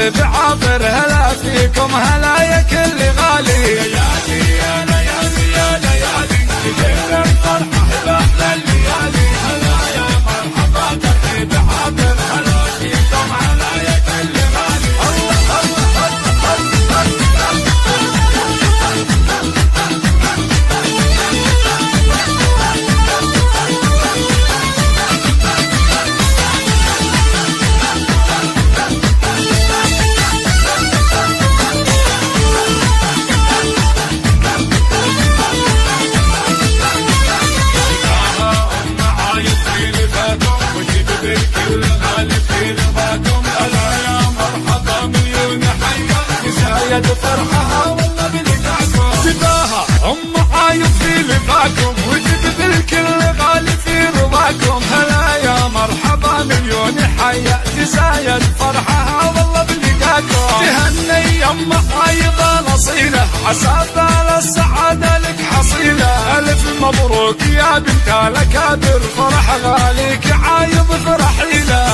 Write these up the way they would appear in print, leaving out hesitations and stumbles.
ترحيب عابر، هلا فيكم هلا يا كل غالي. ليالي يا ليالي يا ليالي ليلة الفرحة بأحلى الليالي، هلا يا مرحبا ترحيب عابر، هلا فيكم هلا يا كل غالي. فرحها والله بلقاكم، تباها أم عايض في لقاكم، وجد الكل غالي في رضاكم. هلا يا مرحبا مليون حيا، تزايد فرحها والله بلقاكم. تهني أم عايضة نصيلة، عسى طال السعادة لك حصيلة. ألف مبروك يا بنت الأكابر، فرح غاليك عايض فرحي له.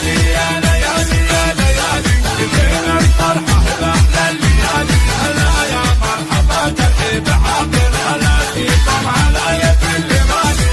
يا ليالي يا ليالي ليلة الفرحة بأحلى الليالي، هلا يا مرحبا ترحيب عابر، هلا فيكم هلا يا كل غالي.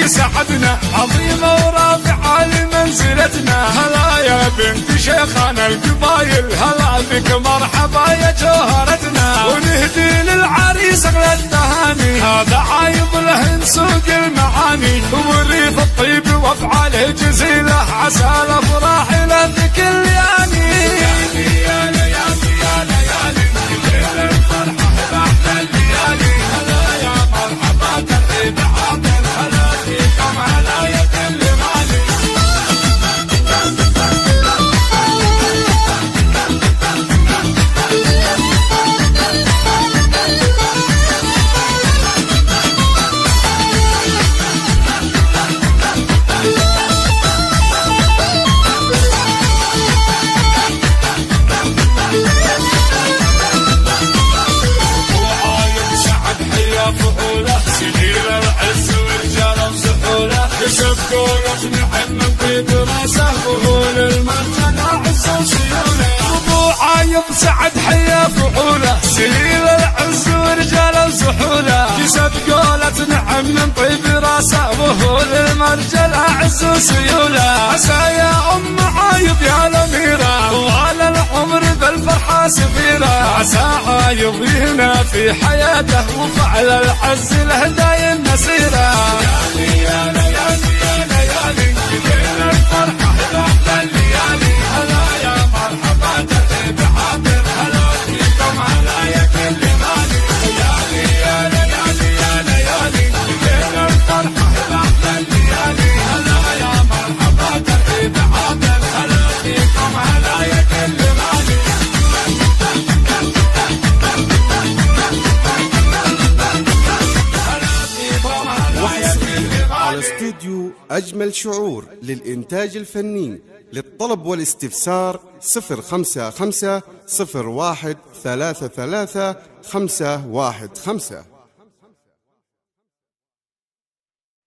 سعدنا عظيمة ورافعة لمنزلتنا، هلا يا بنت شيخنا القبايل، هلا بك مرحبا يا جوهرتنا. ونهدي للعريس اغلى التهاني، هذا عايض له نسوق المعاني، وريث الطيب وافعاله جزيله، عسى الافراح له بكل يعني. يا ليالي يا ليالي ليلة الفرحة بأحلى الليالي، هلا يا مرحبا ترحيب عابر، هلا فيكم هلا يا كل غالي. شفقولة نعم بدراسة، وهول المرجل عز وسيولة. أبو عايض سعد حيا فعولة، سليل العز ورجال وسحولة. كسب قولة نعم من طيب راسه، وهول المرجل عز وسيولة. عسى يا أم عايض يا الأميرة، طوال العمر بالفرحة سفيرة. عسى عايض هنا في حياته، وفعل العز له دايم مسيرة. يا ليالي يا ليالي ليلة الفرحة بأحلى الليالي، هلا يا مرحبا ترحيب عابر، هلا فيكم هلا يا كل غالي. ليالي يا ليالي يا ليالي ليلة الفرحة بأحلى الليالي، هلا يا مرحبا ترحيب عابر، هلا فيكم هلا يا كل غالي. على استوديو أجمل شعور للإنتاج الفني. للطلب والاستفسار 055 01 33 515.